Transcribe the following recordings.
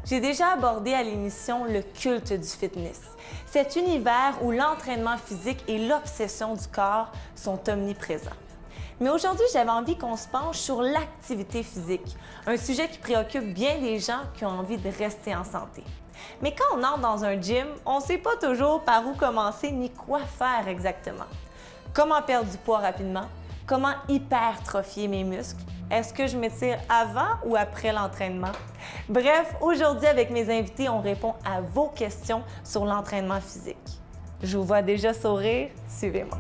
J'ai déjà abordé à l'émission le culte du fitness, cet univers où l'entraînement physique et l'obsession du corps sont omniprésents. Mais aujourd'hui, j'avais envie qu'on se penche sur l'activité physique, un sujet qui préoccupe bien des gens qui ont envie de rester en santé. Mais quand on entre dans un gym, on ne sait pas toujours par où commencer ni quoi faire exactement. Comment perdre du poids rapidement? Comment hypertrophier mes muscles? Est-ce que je m'étire avant ou après l'entraînement? Bref, aujourd'hui, avec mes invités, on répond à vos questions sur l'entraînement physique. Je vous vois déjà sourire, suivez-moi.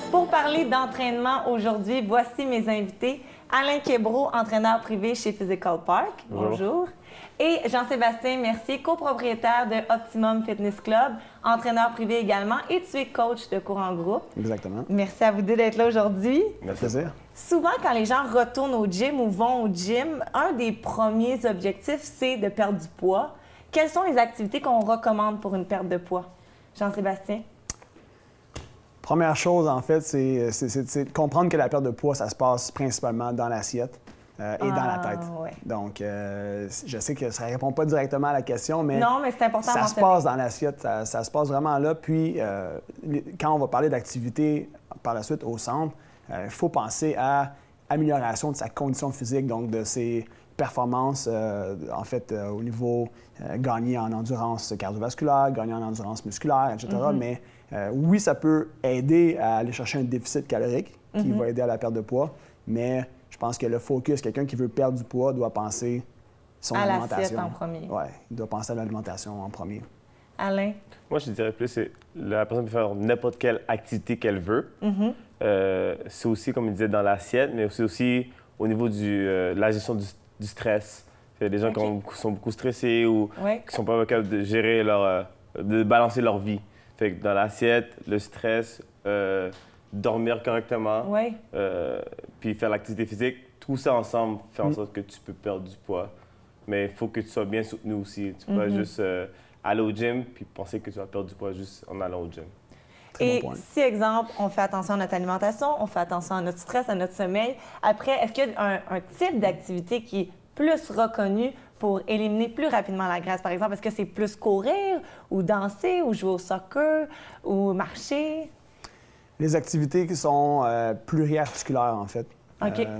Pour parler d'entraînement aujourd'hui, voici mes invités. Alain Québreau, entraîneur privé chez Physical Park. Bonjour. Et Jean-Sébastien Mercier, copropriétaire de Optimum Fitness Club, entraîneur privé également, et tu es coach de cours en groupe. Exactement. Merci à vous deux d'être là aujourd'hui. Merci. Plaisir. Souvent, quand les gens retournent au gym ou vont au gym, un des premiers objectifs, c'est de perdre du poids. Quelles sont les activités qu'on recommande pour une perte de poids? Jean-Sébastien? Première chose, en fait, c'est de comprendre que la perte de poids, ça se passe principalement dans l'assiette et dans la tête. Ouais. Donc, je sais que ça ne répond pas directement à la question, mais, non, mais c'est important ça se passe dans l'assiette, ça se passe vraiment là. Puis, quand on va parler d'activité par la suite au centre, il faut penser à amélioration de sa condition physique, donc de ses performances, en fait, au niveau gagner en endurance cardiovasculaire, gagner en endurance musculaire, etc. Mais oui, ça peut aider à aller chercher un déficit calorique qui va aider à la perte de poids, mais je pense que le focus, quelqu'un qui veut perdre du poids doit penser son alimentation. À l'assiette en premier. Oui, il doit penser à l'alimentation en premier. Alain? Moi, je dirais plus, c'est la personne peut faire n'importe quelle activité qu'elle veut. C'est aussi, comme il disait, dans l'assiette, mais c'est aussi au niveau de la gestion du stress. Il y a des gens qui sont beaucoup stressés ou qui ne sont pas capables de gérer de balancer leur vie. Fait que dans l'assiette, le stress, dormir correctement, puis faire l'activité physique, tout ça ensemble fait en sorte que tu peux perdre du poids. Mais il faut que tu sois bien soutenu aussi. Tu peux pas juste aller au gym puis penser que tu vas perdre du poids juste en allant au gym. Et si, exemple, on fait attention à notre alimentation, on fait attention à notre stress, à notre sommeil, après, est-ce qu'il y a un type d'activité qui est plus reconnu pour éliminer plus rapidement la graisse? Par exemple, est-ce que c'est plus courir ou danser ou jouer au soccer ou marcher? Les activités qui sont pluriarticulaires, en fait,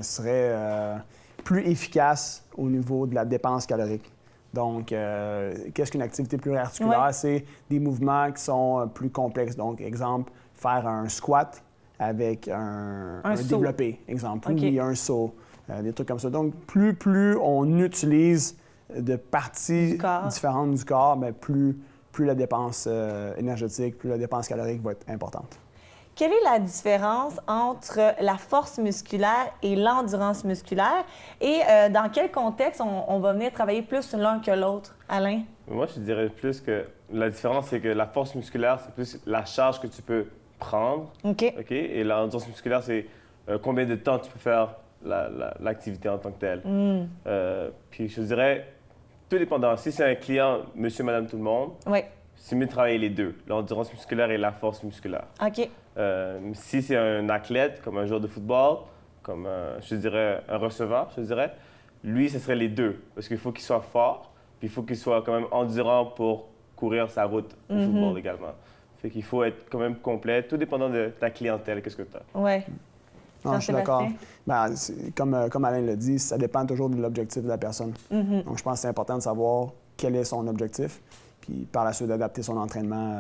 seraient plus efficaces au niveau de la dépense calorique. Donc, qu'est-ce qu'une activité pluriarticulaire? C'est des mouvements qui sont plus complexes. Donc, exemple, faire un squat avec un développé, exemple, ou un saut, des trucs comme ça. Donc, plus on utilise de parties différentes du corps, bien, plus la dépense énergétique, plus la dépense calorique va être importante. Quelle est la différence entre la force musculaire et l'endurance musculaire? Et dans quel contexte on va venir travailler plus l'un que l'autre? Alain? Moi, je dirais plus que la différence, c'est que la force musculaire, c'est plus la charge que tu peux prendre. Et l'endurance musculaire, c'est combien de temps tu peux faire l'activité en tant que telle. Puis je dirais, tout dépendant. Si c'est un client, monsieur, madame, tout le monde, c'est mieux de travailler les deux, l'endurance musculaire et la force musculaire. Si c'est un athlète, comme un joueur de football, comme je dirais un receveur, lui, ce serait les deux. Parce qu'il faut qu'il soit fort, puis il faut qu'il soit quand même endurant pour courir sa route au football également. Fait qu'il faut être quand même complet, tout dépendant de ta clientèle, qu'est-ce que tu as. Oui. Non, je suis d'accord. Ben, comme Alain l'a dit, ça dépend toujours de l'objectif de la personne. Donc, je pense que c'est important de savoir quel est son objectif, puis par la suite d'adapter son entraînement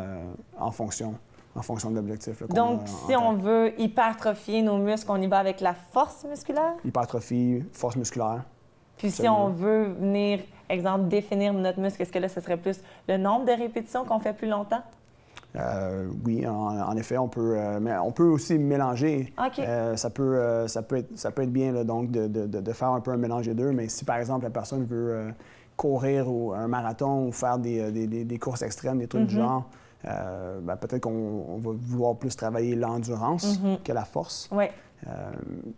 en fonction de l'objectif. Donc, si on veut hypertrophier nos muscles, on y va avec la force musculaire? Hypertrophie, force musculaire. Puis si on veut venir, exemple, définir notre muscle, est-ce que là, ce serait plus le nombre de répétitions qu'on fait plus longtemps? Oui, en effet, on peut, mais on peut aussi mélanger. Ça peut être bien là, donc de faire un peu un mélange des deux, mais si par exemple la personne veut courir ou un marathon ou faire des courses extrêmes, des trucs du genre, ben, peut-être qu'on va vouloir plus travailler l'endurance que la force.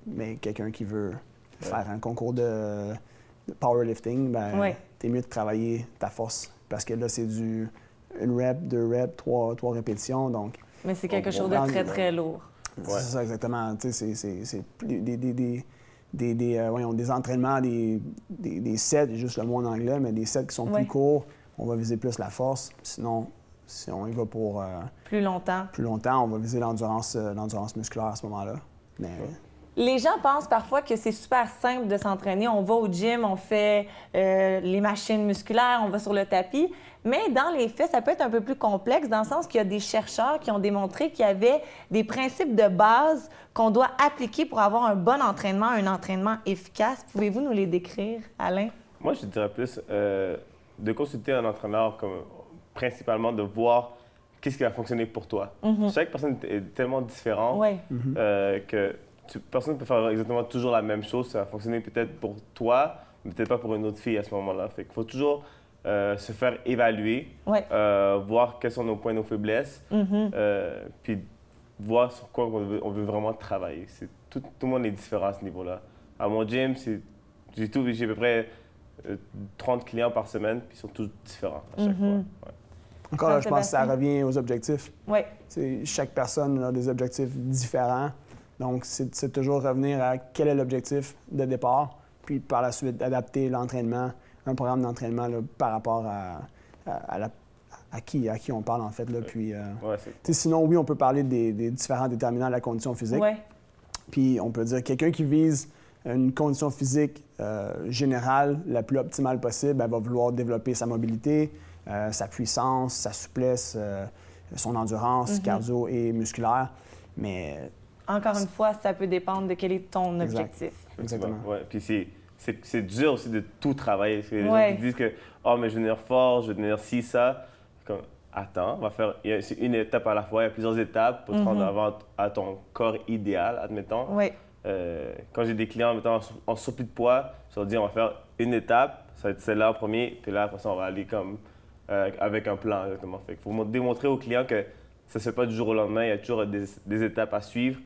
Mais quelqu'un qui veut faire un concours de powerlifting, ben, t'es mieux de travailler ta force parce que là, c'est une rep, 2 reps, 3 répétitions. Donc, mais c'est quelque chose de très, très lourd. C'est ça, exactement. C'est des entraînements, des sets, juste le mot en anglais, mais des sets qui sont plus courts, on va viser plus la force. Sinon, si on y va pour plus longtemps, on va viser l'endurance musculaire à ce moment-là. Mais, les gens pensent parfois que c'est super simple de s'entraîner. On va au gym, on fait les machines musculaires, on va sur le tapis. Mais dans les faits, ça peut être un peu plus complexe dans le sens qu'il y a des chercheurs qui ont démontré qu'il y avait des principes de base qu'on doit appliquer pour avoir un bon entraînement, un entraînement efficace. Pouvez-vous nous les décrire, Alain? Moi, je dirais plus de consulter un entraîneur, principalement de voir qu'est-ce qui va fonctionner pour toi. Chaque personne est tellement différente que personne ne peut faire exactement toujours la même chose. Ça va fonctionner peut-être pour toi, mais peut-être pas pour une autre fille à ce moment-là. Fait qu'il faut toujours se faire évaluer, voir quels sont nos points, nos faiblesses, puis voir sur quoi on veut vraiment travailler. Tout le monde est différent à ce niveau-là. À mon gym, j'ai à peu près 30 clients par semaine, puis ils sont tous différents à chaque fois. Ouais. Encore là, je pense que ça revient aux objectifs. Oui. Chaque personne a des objectifs différents. Donc, c'est toujours revenir à quel est l'objectif de départ, puis par la suite, adapter l'entraînement, un programme d'entraînement là, par rapport à qui on parle, en fait. Là, puis, sinon, oui, on peut parler des différents déterminants de la condition physique. Ouais. Puis, on peut dire quelqu'un qui vise une condition physique générale la plus optimale possible, elle va vouloir développer sa mobilité, sa puissance, sa souplesse, son endurance cardio et musculaire. Mais encore une fois, ça peut dépendre de quel est ton objectif. Exactement. Ouais. Puis c'est dur aussi de tout travailler. Parce que les gens qui disent que mais je veux devenir fort, je veux devenir ci, ça. Comme, attends, c'est une étape à la fois. Il y a plusieurs étapes pour te rendre à ton corps idéal, admettons. Oui. Quand j'ai des clients en surplus de poids, je leur dis on va faire une étape, ça va être celle-là en premier, puis là, après ça, on va aller avec un plan, exactement. Fait qu'il faut démontrer aux clients que ça ne se fait pas du jour au lendemain, il y a toujours des étapes à suivre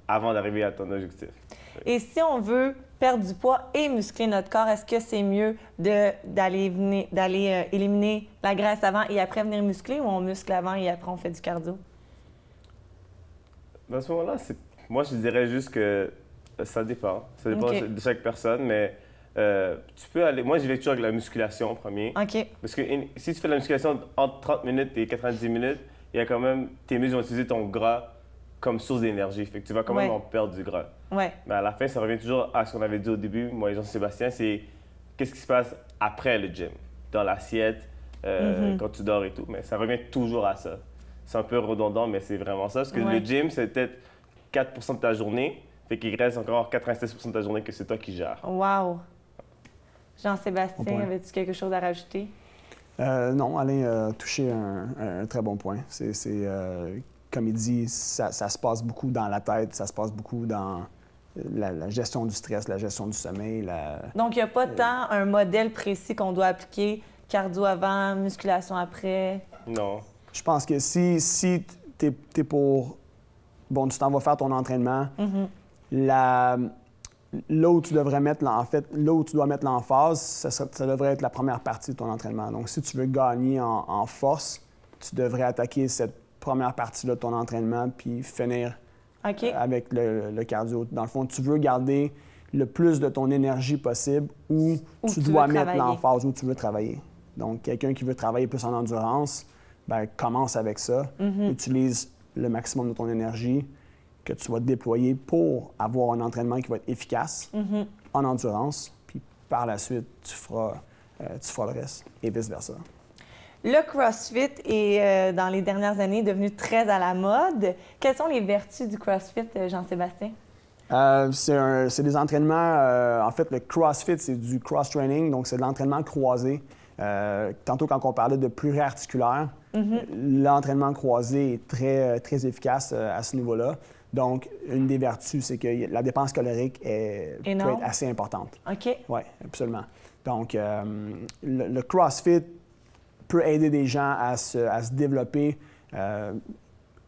avant d'arriver à ton objectif. Et si on veut perdre du poids et muscler notre corps, est-ce que c'est mieux d'aller éliminer la graisse avant et après venir muscler, ou on muscle avant et après on fait du cardio? Dans ce moment-là, moi, je dirais juste que ça dépend. Ça dépend de chaque personne, mais tu peux aller... Moi, j'y vais toujours avec la musculation en premier. OK. Parce que si tu fais de la musculation entre 30 minutes et 90 minutes, il y a quand même... Tes muscles vont utiliser ton gras comme source d'énergie. Fait que tu vas quand même en perdre du gras. Ouais. Mais à la fin, ça revient toujours à ce qu'on avait dit au début, moi et Jean-Sébastien, c'est qu'est-ce qui se passe après le gym, dans l'assiette, quand tu dors et tout. Mais ça revient toujours à ça. C'est un peu redondant, mais c'est vraiment ça. Parce que le gym, c'est peut-être 4 de ta journée, fait qu'il reste encore 96 de ta journée que c'est toi qui gères. Wow! Jean-Sébastien, avais-tu quelque chose à rajouter? Non, Alain a touché un très bon point. Comme il dit, ça se passe beaucoup dans la tête, ça se passe beaucoup dans la gestion du stress, la gestion du sommeil. Donc, il n'y a pas tant un modèle précis qu'on doit appliquer, cardio avant, musculation après? Non. Je pense que si tu es pour... Bon, tu t'en vas faire ton entraînement, là où tu devrais mettre, là où tu dois mettre l'emphase, ça devrait être la première partie de ton entraînement. Donc, si tu veux gagner en force, tu devrais attaquer cette première partie-là de ton entraînement puis finir avec le cardio. Dans le fond, tu veux garder le plus de ton énergie possible où tu dois mettre l'emphase, où tu veux travailler. Donc, quelqu'un qui veut travailler plus en endurance, commence avec ça. Utilise le maximum de ton énergie que tu vas déployer pour avoir un entraînement qui va être efficace en endurance. Puis par la suite, tu feras le reste et vice-versa. Le CrossFit est, dans les dernières années, devenu très à la mode. Quelles sont les vertus du CrossFit, Jean-Sébastien? C'est des entraînements... en fait, le CrossFit, c'est du cross-training, donc c'est de l'entraînement croisé. Tantôt, quand on parlait de pluriarticulaire, l'entraînement croisé est très, très efficace à ce niveau-là. Donc, une des vertus, c'est que la dépense calorique peut être assez importante. OK. Oui, absolument. Donc, le CrossFit peut aider des gens à se développer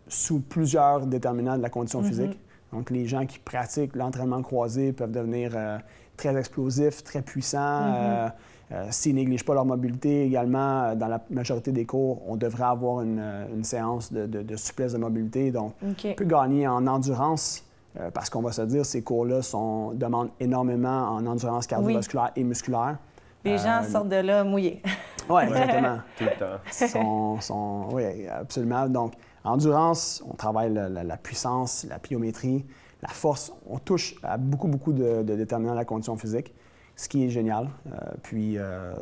sous plusieurs déterminants de la condition physique. Donc, les gens qui pratiquent l'entraînement croisé peuvent devenir très explosifs, très puissants. S'ils ne négligent pas leur mobilité également, dans la majorité des cours, on devrait avoir une séance de souplesse de mobilité. Donc, on peut gagner en endurance Parce qu'on va se dire, ces cours-là demandent énormément en endurance cardiovasculaire et musculaire. Les gens sortent de là mouillés. Oui, exactement. Tout le temps. Oui, absolument. Donc, endurance, on travaille la puissance, la pliométrie, la force. On touche à beaucoup de déterminants de la condition physique, ce qui est génial.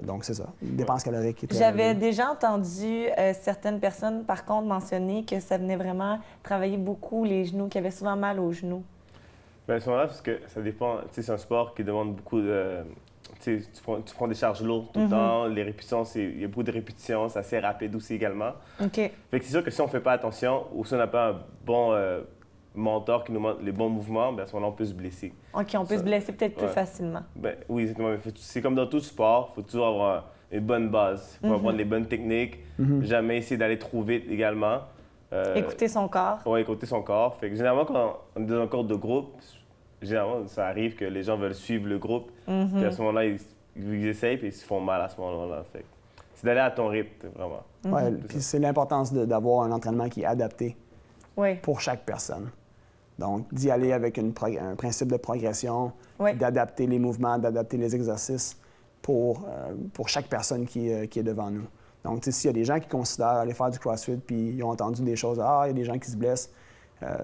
Donc, c'est ça. Une dépense calorique. J'avais déjà entendu certaines personnes, par contre, mentionner que ça venait vraiment travailler beaucoup les genoux, qu'il y avait souvent mal aux genoux. Bien, à ce moment-là, parce que ça dépend. Tu sais, c'est un sport qui demande beaucoup de. Tu prends des charges lourdes tout le temps, les répétitions, il y a beaucoup de répétitions, c'est assez rapide aussi également. OK. Fait que c'est sûr que si on ne fait pas attention ou si on n'a pas un bon mentor qui nous montre les bons mouvements, bien à ce moment-là, on peut se blesser. OK, on peut se blesser peut-être plus facilement. Ben, oui, exactement. C'est comme dans tout sport, il faut toujours avoir une bonne base. Il faut apprendre les bonnes techniques, jamais essayer d'aller trop vite également. Écouter son corps. Oui, écouter son corps. Fait que généralement, quand on est dans un cours de groupe, généralement, ça arrive que les gens veulent suivre le groupe. Puis à ce moment-là, ils essayent et ils se font mal à ce moment-là. Fait que c'est d'aller à ton rythme, vraiment. Oui, puis c'est l'importance d'avoir un entraînement qui est adapté pour chaque personne. Donc, d'y aller avec un principe de progression, d'adapter les mouvements, d'adapter les exercices pour chaque personne qui est devant nous. Donc, s'il y a des gens qui considèrent aller faire du CrossFit puis ils ont entendu des choses, il y a des gens qui se blessent,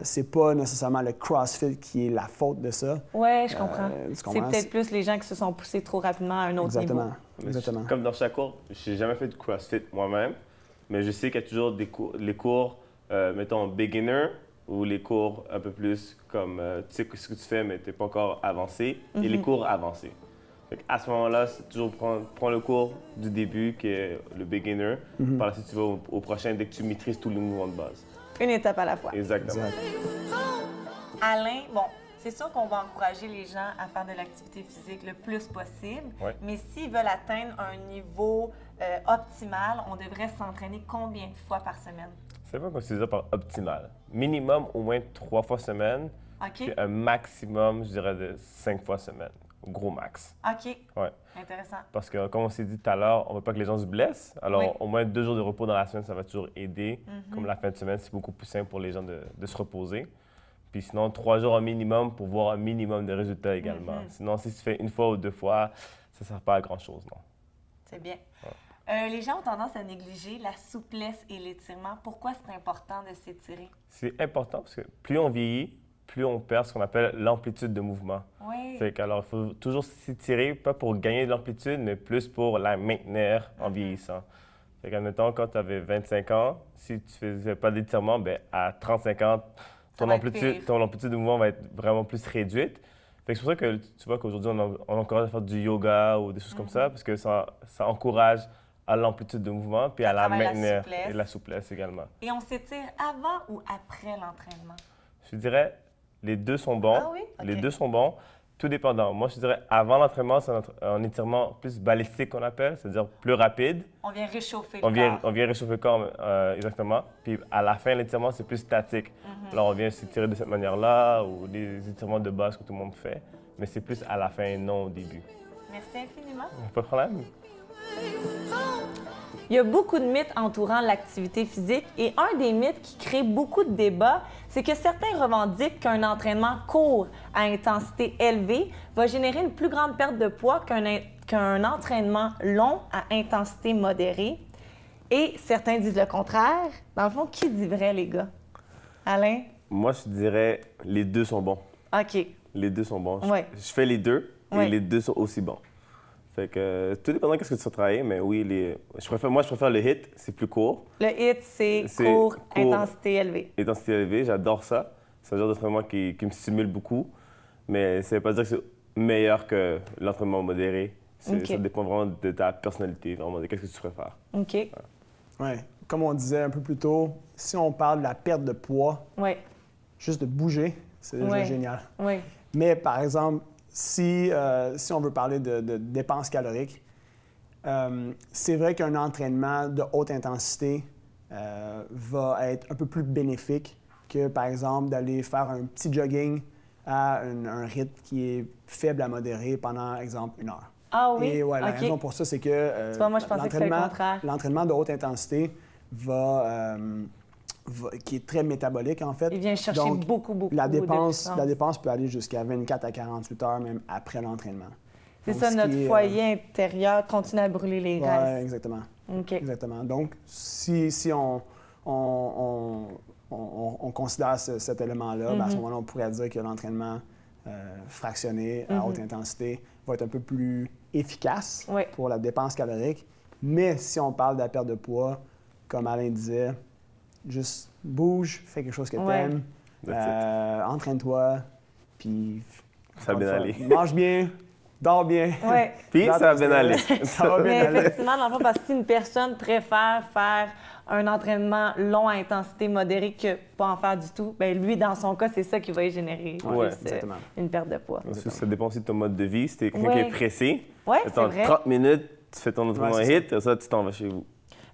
c'est pas nécessairement le CrossFit qui est la faute de ça. Oui, je comprends. C'est peut-être plus les gens qui se sont poussés trop rapidement à un autre niveau. Exactement. Comme dans chaque cours, je n'ai jamais fait de CrossFit moi-même, mais je sais qu'il y a toujours les cours, mettons, beginner, ou les cours un peu plus comme, tu sais ce que tu fais, mais tu n'es pas encore avancé, et les cours avancés. À ce moment-là, c'est toujours prendre le cours du début, qui est le beginner. Par la suite, tu vas au prochain dès que tu maîtrises tous les mouvements de base. Une étape à la fois. Exactement. Alain, bon, c'est sûr qu'on va encourager les gens à faire de l'activité physique le plus possible, mais s'ils veulent atteindre un niveau optimal, on devrait s'entraîner combien de fois par semaine? C'est pas considéré par optimal. Minimum, au moins 3 fois semaine. Puis un maximum, je dirais, de 5 fois semaine. Gros max. OK. Ouais. Intéressant. Parce que, comme on s'est dit tout à l'heure, on ne veut pas que les gens se blessent. Alors, au moins 2 jours de repos dans la semaine, ça va toujours aider. Comme la fin de semaine, c'est beaucoup plus simple pour les gens de se reposer. Puis sinon, 3 jours au minimum pour voir un minimum de résultats également. Sinon, si tu fais 1 fois ou 2 fois, ça ne sert pas à grand-chose, non. C'est bien. Les gens ont tendance à négliger la souplesse et l'étirement. Pourquoi c'est important de s'étirer? C'est important parce que plus on vieillit, plus on perd ce qu'on appelle l'amplitude de mouvement. Oui. Fait qu'alors, il faut toujours s'étirer, pas pour gagner de l'amplitude, mais plus pour la maintenir en vieillissant. Fait qu'admettons, quand tu avais 25 ans, si tu ne faisais pas d'étirement, bien, à 35 ans, ton amplitude de mouvement va être vraiment plus réduite. Fait que c'est pour ça que tu vois qu'aujourd'hui, on encourage à faire du yoga ou des choses comme ça, parce que ça encourage à l'amplitude de mouvement, puis à la maintenir et la souplesse également. Et on s'étire avant ou après l'entraînement? Je dirais, les deux sont bons. Ah oui? Okay. Les deux sont bons, tout dépendant. Moi, je dirais, avant l'entraînement, c'est un étirement plus balistique qu'on appelle, c'est-à-dire plus rapide. On vient réchauffer le corps. On vient réchauffer le corps, exactement. Puis à la fin, l'étirement, c'est plus statique. Alors, on vient s'étirer de cette manière-là, ou des étirements de base que tout le monde fait. Mais c'est plus à la fin et non au début. Merci infiniment. Pas de problème. Il y a beaucoup de mythes entourant l'activité physique et un des mythes qui crée beaucoup de débats, c'est que certains revendiquent qu'un entraînement court à intensité élevée va générer une plus grande perte de poids qu'un entraînement long à intensité modérée. Et certains disent le contraire. Dans le fond, qui dit vrai, les gars? Alain? Moi, je dirais les deux sont bons. OK. Les deux sont bons. Ouais. Je fais les deux et les deux sont aussi bons. Fait que tout dépendant de ce que tu vas travailler, mais oui, je préfère le HIIT, c'est plus court. Le HIIT, c'est court, intensité élevée. Intensité élevée, j'adore ça. C'est un genre d'entraînement qui me stimule beaucoup, mais ça ne veut pas dire que c'est meilleur que l'entraînement modéré. Ça dépend vraiment de ta personnalité, vraiment, de qu'est-ce que tu préfères. OK. Ouais. Comme on disait un peu plus tôt, si on parle de la perte de poids, juste de bouger, c'est déjà génial. Oui. Mais par exemple, si on veut parler de dépenses caloriques, c'est vrai qu'un entraînement de haute intensité va être un peu plus bénéfique que, par exemple, d'aller faire un petit jogging à un rythme qui est faible à modéré pendant, exemple, 1 heure. Ah oui? Et la raison pour ça, c'est que tu vois, moi, je pensais que c'était le contraire. L'entraînement de haute intensité va qui est très métabolique, en fait. Il vient chercher Donc, beaucoup la de dépense puissance. peut aller jusqu'à 24 à 48 heures, même après l'entraînement. C'est Donc, ça, ce notre qui est, foyer intérieur continue à brûler les graisses. Oui, exactement. OK. Exactement. Donc, si on considère cet élément-là, ben à ce moment-là, on pourrait dire que l'entraînement fractionné à haute intensité va être un peu plus efficace pour la dépense calorique. Mais si on parle de la perte de poids, comme Alain disait, juste bouge, fais quelque chose que tu aimes, entraîne-toi, puis ça va bien aller. Mange bien, dors bien. Ouais. Puis ça va bien aller. Ça va bien Mais aller. effectivement, dans le fond, parce que si une personne préfère faire un entraînement long à intensité modérée que pas en faire du tout, bien lui, dans son cas, c'est ça qui va y générer une perte de poids. Ça dépend aussi de ton mode de vie. Si t'es quelqu'un qui est pressé, c'est vrai. 30 minutes, tu fais ton entraînement HIIT, ça, tu t'en vas chez vous.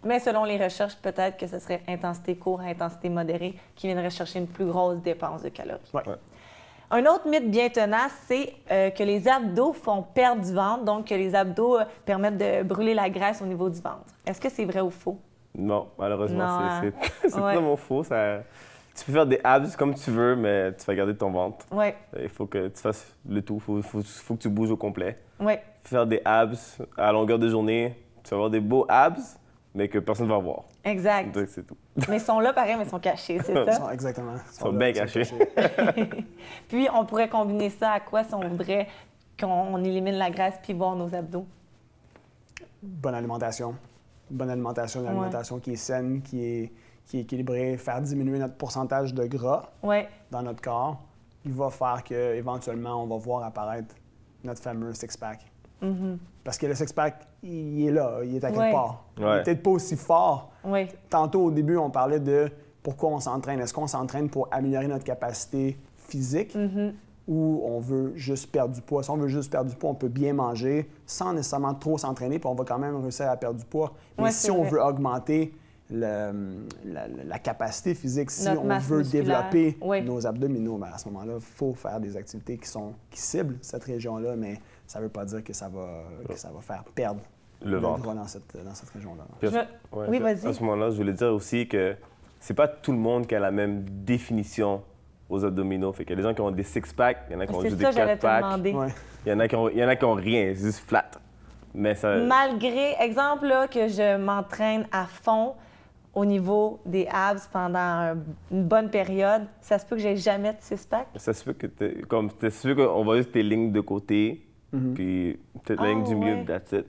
Mais selon les recherches, peut-être que ce serait intensité courte, intensité modérée qui viendrait chercher une plus grosse dépense de calories. Ouais. Un autre mythe bien tenace, c'est que les abdos font perdre du ventre, donc que les abdos permettent de brûler la graisse au niveau du ventre. Est-ce que c'est vrai ou faux? Non, malheureusement, c'est Ouais. totalement faux. Tu peux faire des abs comme tu veux, mais tu vas garder ton ventre. Oui. Il faut que tu fasses le tout. Il faut que tu bouges au complet. Oui. Faire des abs à longueur de journée, tu vas avoir des beaux abs, mais que personne ne va voir. Exact. Donc, c'est tout. Mais ils sont là, pareil, mais ils sont cachés, c'est ça? Exactement. Ils sont bien cachés. Puis, on pourrait combiner ça à quoi si on voudrait qu'on élimine la graisse puis voir nos abdos? Bonne alimentation. Une alimentation qui est saine, qui est équilibrée, faire diminuer notre pourcentage de gras dans notre corps, il va faire qu'éventuellement, on va voir apparaître notre fameux six-pack. Parce que le six-pack, il est là, il est à quelque part. Il n'est peut-être pas aussi fort. Tantôt, au début, on parlait de pourquoi on s'entraîne. Est-ce qu'on s'entraîne pour améliorer notre capacité physique ou on veut juste perdre du poids? Si on veut juste perdre du poids, on peut bien manger sans nécessairement trop s'entraîner, puis on va quand même réussir à perdre du poids. Mais si on veut augmenter la capacité physique, si on veut développer nos abdominaux, bien à ce moment-là, il faut faire des activités qui ciblent cette région-là, mais ça ne veut pas dire que ça va faire perdre le ventre dans cette région-là. Oui, vas-y. À ce moment-là, je voulais dire aussi que c'est pas tout le monde qui a la même définition aux abdominaux. Fait qu'il y a des gens qui ont des six-packs, il y en a qui ont juste des quatre-packs. Il y en a qui ont rien, c'est juste flat. Mais ça... Malgré, exemple, là, que je m'entraîne à fond au niveau des abs pendant une bonne période, ça se peut que j'ai jamais de six-pack? Ça se peut qu'on va juste tes lignes de côté, puis peut-être la ligne du milieu, that's it.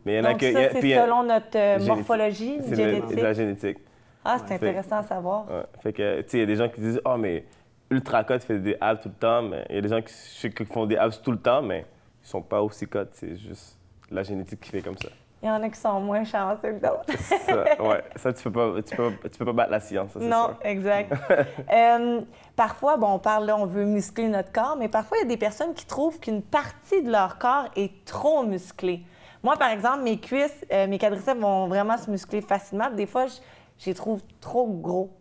Mais il y en a donc ça, c'est selon notre morphologie génétique? C'est la génétique. Ah, c'est intéressant à savoir. Fait que, tu sais, il y a des gens qui disent « Ah, mais ultra cut fait des abs tout le temps. » Mais il y a des gens qui font des abs tout le temps, mais ils sont pas aussi cut. C'est juste la génétique qui fait comme ça. Il y en a qui sont moins chanceux que d'autres. Ça, tu peux pas battre la science, ça, c'est non, sûr. Exact. Parfois, on parle là, on veut muscler notre corps, mais parfois, il y a des personnes qui trouvent qu'une partie de leur corps est trop musclée. Moi, par exemple, mes cuisses, mes quadriceps vont vraiment se muscler facilement. Des fois, je les trouve trop gros.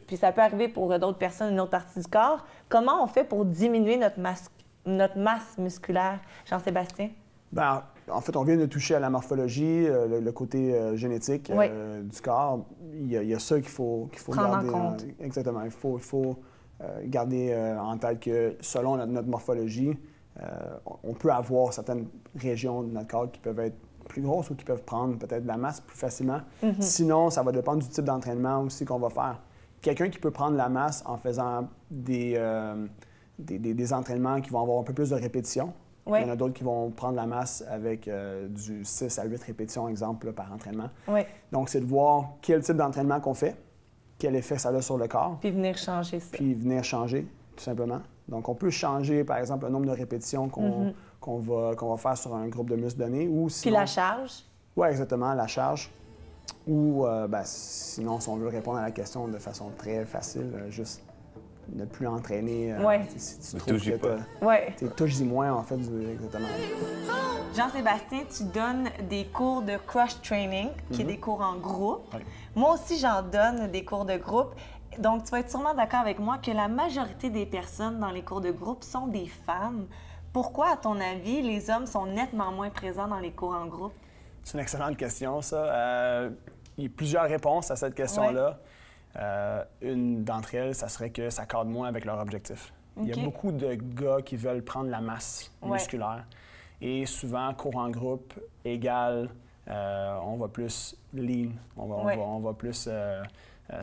Puis ça peut arriver pour d'autres personnes, une autre partie du corps. Comment on fait pour diminuer notre masse musculaire, Jean-Sébastien? Bien, en fait, on vient de toucher à la morphologie, le côté génétique du corps. Il y a ça qu'il faut prendre garder en compte. Exactement. Il faut garder en tête que selon notre morphologie, on peut avoir certaines régions de notre corps qui peuvent être plus grosses ou qui peuvent prendre peut-être de la masse plus facilement. Sinon, ça va dépendre du type d'entraînement aussi qu'on va faire. Quelqu'un qui peut prendre la masse en faisant des entraînements qui vont avoir un peu plus de répétitions. Il y en a d'autres qui vont prendre la masse avec du 6 à 8 répétitions, exemple, là, par entraînement. Donc, c'est de voir quel type d'entraînement qu'on fait, quel effet ça a sur le corps. Puis venir changer ça. Puis venir changer, tout simplement. Donc, on peut changer, par exemple, le nombre de répétitions qu'on va faire sur un groupe de muscles donné. Ou sinon... Puis la charge? Oui, exactement, la charge. Ou sinon, si on veut répondre à la question de façon très facile, juste ne plus entraîner. Si tu trouves que touches-y moins, en fait, exactement. Jean-Sébastien, tu donnes des cours de cross-training, qui est des cours en groupe. Moi aussi, j'en donne des cours de groupe. Donc, tu vas être sûrement d'accord avec moi que la majorité des personnes dans les cours de groupe sont des femmes. Pourquoi, à ton avis, les hommes sont nettement moins présents dans les cours en groupe? C'est une excellente question, ça. Il y a plusieurs réponses à cette question-là. Une d'entre elles, ça serait que ça cadre moins avec leur objectif. Il y a beaucoup de gars qui veulent prendre la masse musculaire. Et souvent, cours en groupe égale, on va plus lean, on va plus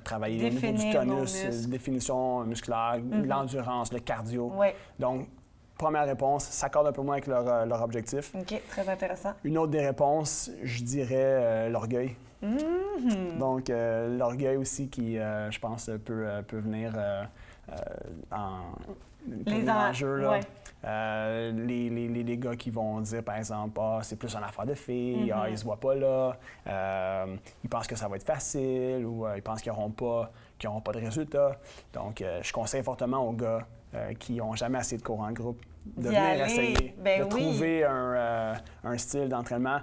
travailler au niveau du tonus, définition musculaire, l'endurance, le cardio. Donc, première réponse, ça accorde un peu moins avec leur objectif. OK, très intéressant. Une autre des réponses, je dirais l'orgueil. Donc, l'orgueil aussi qui, je pense, peut venir en jeu. Là. Les gars qui vont dire, par exemple, c'est plus une affaire de filles, ils se voient pas là, ils pensent que ça va être facile ou ils pensent qu'ils n'auront pas de résultats. Donc, je conseille fortement aux gars qui n'ont jamais assez de cours en groupe de venir essayer, de trouver un style d'entraînement.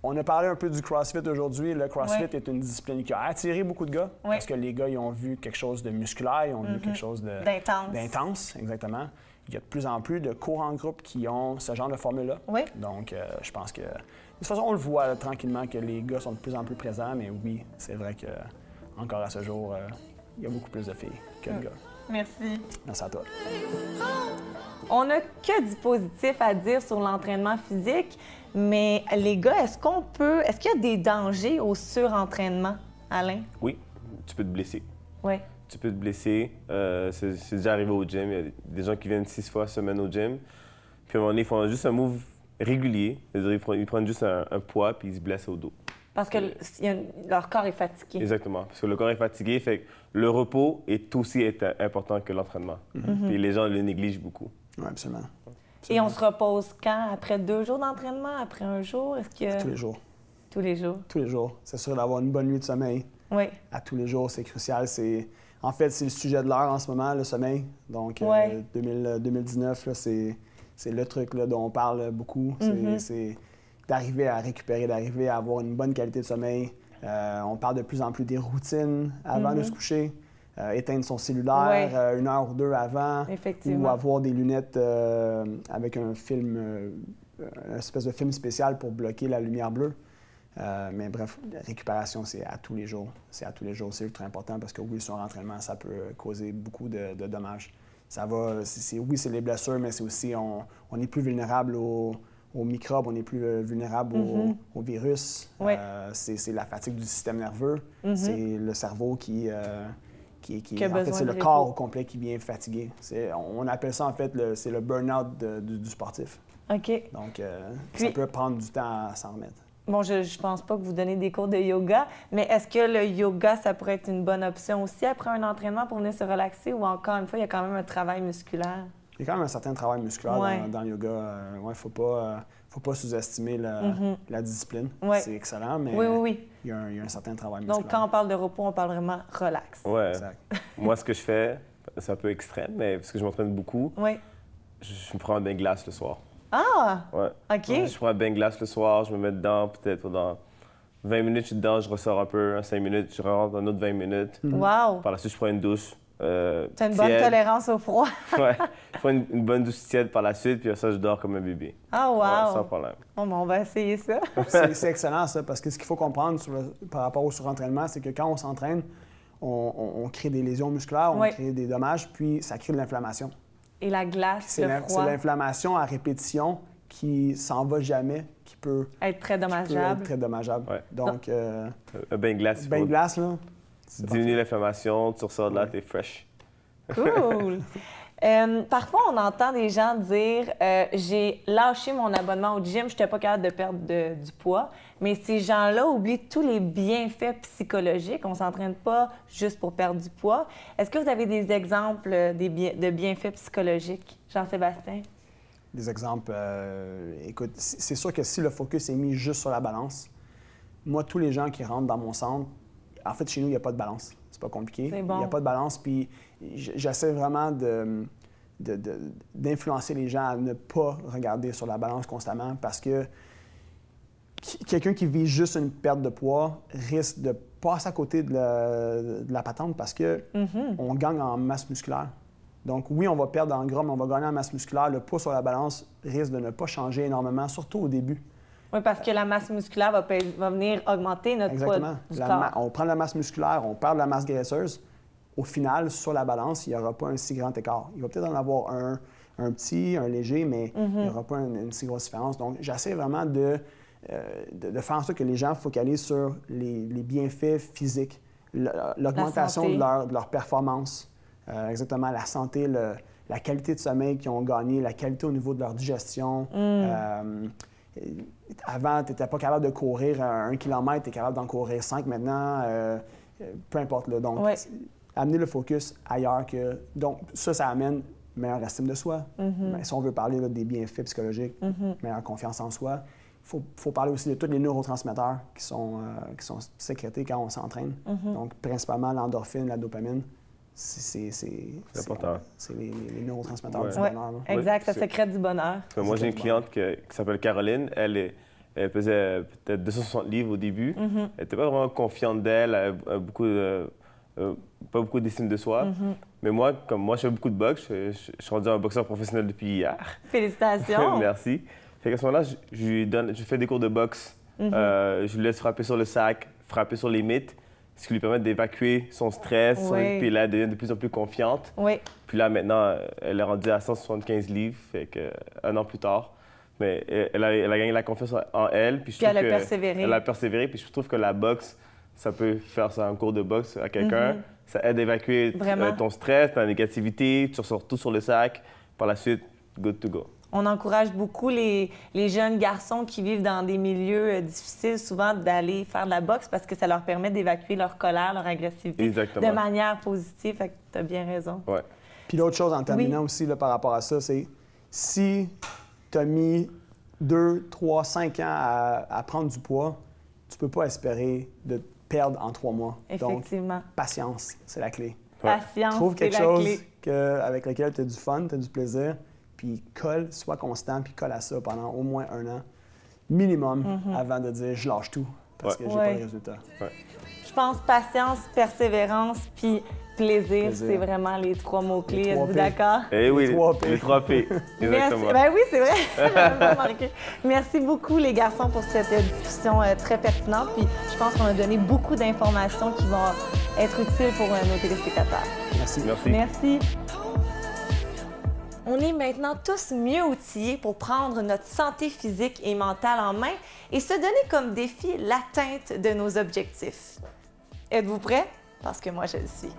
On a parlé un peu du CrossFit aujourd'hui. Le CrossFit est une discipline qui a attiré beaucoup de gars parce que les gars, ils ont vu quelque chose de musculaire, ils ont vu quelque chose d'intense. Exactement. Il y a de plus en plus de cours en groupe qui ont ce genre de formule-là. Donc, je pense que... De toute façon, on le voit tranquillement que les gars sont de plus en plus présents, mais oui, c'est vrai que encore à ce jour, il y a beaucoup plus de filles que de gars. Merci. Merci à toi. On n'a que du positif à dire sur l'entraînement physique, mais les gars, est-ce qu'il y a des dangers au surentraînement, Alain? Oui, tu peux te blesser. Oui. Tu peux te blesser. C'est déjà arrivé au gym. Il y a des gens qui viennent 6 fois semaine au gym. Puis à un moment donné, ils font juste un move régulier. C'est-à-dire, ils prennent juste un poids puis ils se blessent au dos. Parce que leur corps est fatigué. Exactement. Parce que le corps est fatigué, fait que le repos est aussi important que l'entraînement. Puis les gens le négligent beaucoup. Oui, absolument. Et on se repose quand? Après 2 jours d'entraînement? Après 1 jour? Est-ce que... Tous les jours. Tous les jours? Tous les jours. C'est sûr d'avoir une bonne nuit de sommeil. Oui. À tous les jours, c'est crucial. En fait, c'est le sujet de l'heure en ce moment, le sommeil. Donc, 2019, là, c'est le truc là, dont on parle beaucoup. C'est d'arriver à récupérer, d'arriver à avoir une bonne qualité de sommeil. On parle de plus en plus des routines avant de se coucher. Éteindre son cellulaire 1 heure ou 2 avant. Ou avoir des lunettes avec un film, une espèce de film spécial pour bloquer la lumière bleue. Mais bref, la récupération, c'est à tous les jours. C'est à tous les jours. C'est ultra important parce que oui, sur l'entraînement, ça peut causer beaucoup de dommages. Ça va, oui, c'est les blessures, mais c'est aussi, on est plus vulnérable aux microbes, on est plus vulnérable aux virus. C'est la fatigue du système nerveux. C'est le cerveau qui en fait, c'est le corps au complet qui vient fatiguer. On appelle ça, en fait, c'est le burn-out du sportif. OK. Donc, ça peut prendre du temps à s'en remettre. Bon, je pense pas que vous donnez des cours de yoga, mais est-ce que le yoga, ça pourrait être une bonne option aussi après un entraînement pour venir se relaxer ou encore une fois, il y a quand même un travail musculaire? Il y a quand même un certain travail musculaire dans le yoga. Faut pas sous-estimer la discipline. C'est excellent, mais il y a un certain travail musculaire. Donc, quand on parle de repos, on parle vraiment relax. Oui. Moi, ce que je fais, c'est un peu extrême, mais parce que je m'entraîne beaucoup, je me prends un bain de glace le soir. Ah! Ouais. OK. Je prends un bain de glace le soir, je me mets dedans, peut-être pendant 20 minutes, je suis dedans, je ressors un peu, 5 minutes, je rentre un autre 20 minutes. Wow! Par la suite, je prends une douche. T'as une bonne tolérance au froid. Ouais. Je prends une bonne douche tiède par la suite, puis ça, je dors comme un bébé. Ah, wow! Ouais, sans problème. Bon, on va essayer ça. C'est excellent, ça, parce que ce qu'il faut comprendre par rapport au surentraînement, c'est que quand on s'entraîne, on crée des lésions musculaires, on crée des dommages, puis ça crée de l'inflammation. Et la glace, le froid. C'est l'inflammation à répétition qui s'en va jamais, qui peut être très dommageable. Ouais. Donc, un bain de glace. Bain de glace, là. Tu diminues l'inflammation, tu ressors de là, t'es fresh. Cool! Parfois, on entend des gens dire j'ai lâché mon abonnement au gym, je n'étais pas capable de perdre du poids. Mais ces gens-là oublient tous les bienfaits psychologiques. On ne s'entraîne pas juste pour perdre du poids. Est-ce que vous avez des exemples de bienfaits psychologiques, Jean-Sébastien? Des exemples, écoute, c'est sûr que si le focus est mis juste sur la balance, moi, tous les gens qui rentrent dans mon centre, en fait, chez nous, il n'y a pas de balance. C'est pas compliqué. C'est bon. Il n'y a pas de balance, puis j'essaie vraiment d'influencer les gens à ne pas regarder sur la balance constamment parce que quelqu'un qui vit juste une perte de poids risque de passer à côté de la patente parce que on gagne en masse musculaire. Donc oui, on va perdre en gras, mais on va gagner en masse musculaire. Le poids sur la balance risque de ne pas changer énormément, surtout au début. Oui, parce que la masse musculaire va venir augmenter notre poids du corps. On prend la masse musculaire, on perd de la masse graisseuse. Au final, sur la balance, il n'y aura pas un si grand écart. Il va peut-être en avoir un petit, un léger, mais il n'y aura pas une si grosse différence. Donc, j'essaie vraiment de faire en sorte que les gens focalisent sur les bienfaits physiques, l'augmentation de leur performance, exactement la santé, la qualité de sommeil qu'ils ont gagné, la qualité au niveau de leur digestion. Avant, tu n'étais pas capable de courir 1 kilomètre, tu es capable d'en courir 5 maintenant, peu importe. Là. Donc, amener le focus ailleurs. Donc, ça amène meilleure estime de soi. Mais si on veut parler là, des bienfaits psychologiques, meilleure confiance en soi, il faut parler aussi de tous les neurotransmetteurs qui sont sécrétés quand on s'entraîne. Donc, principalement l'endorphine, la dopamine. C'est important. C'est les neurotransmetteurs du bonheur. Là. Exact, ça sécrète du bonheur. Moi, j'ai une cliente qui s'appelle Caroline. Elle pesait peut-être 260 livres au début. Elle n'était pas vraiment confiante d'elle, elle avait pas beaucoup d'estime de soi. Mais moi, comme moi, je fais beaucoup de boxe. Je suis rendu un boxeur professionnel depuis hier. Félicitations! Merci. Fait qu'à ce moment-là, je fais des cours de boxe. Je lui laisse frapper sur le sac, frapper sur les mythes, ce qui lui permet d'évacuer son stress. Puis là, elle devient de plus en plus confiante. Puis là, maintenant, elle est rendue à 175 livres, fait que, 1 an plus tard. Mais elle a gagné la confiance en elle. Puis elle a persévéré. Elle a persévéré. Puis je trouve que la boxe, ça peut faire ça, un cours de boxe à quelqu'un. Ça aide à évacuer ton stress, ta négativité. Tu ressors tout sur le sac. Par la suite, good to go. On encourage beaucoup les jeunes garçons qui vivent dans des milieux difficiles, souvent d'aller faire de la boxe parce que ça leur permet d'évacuer leur colère, leur agressivité de manière positive. Fait que tu as bien raison. Ouais. Puis l'autre chose en terminant aussi là, par rapport à ça, c'est si tu as mis 2, 3, 5 ans à prendre du poids, tu peux pas espérer de perdre en 3 mois. Effectivement. Donc, patience, c'est la clé. Patience, trouve c'est quelque la chose clé. avec lequel tu as du fun, tu as du plaisir, puis sois constant, puis colle à ça pendant au moins 1 an, minimum, avant de dire « je lâche tout », parce que j'ai pas de résultat. Je pense patience, persévérance, puis plaisir. C'est vraiment les 3 mots-clés. Êtes-vous d'accord? Eh oui, les 3 P. Exactement. Ben oui, c'est vrai. J'avais pas remarqué. Merci beaucoup, les garçons, pour cette discussion très pertinente. Puis je pense qu'on a donné beaucoup d'informations qui vont être utiles pour nos téléspectateurs. Merci. Merci. On est maintenant tous mieux outillés pour prendre notre santé physique et mentale en main et se donner comme défi l'atteinte de nos objectifs. Êtes-vous prêts? Parce que moi, je le suis.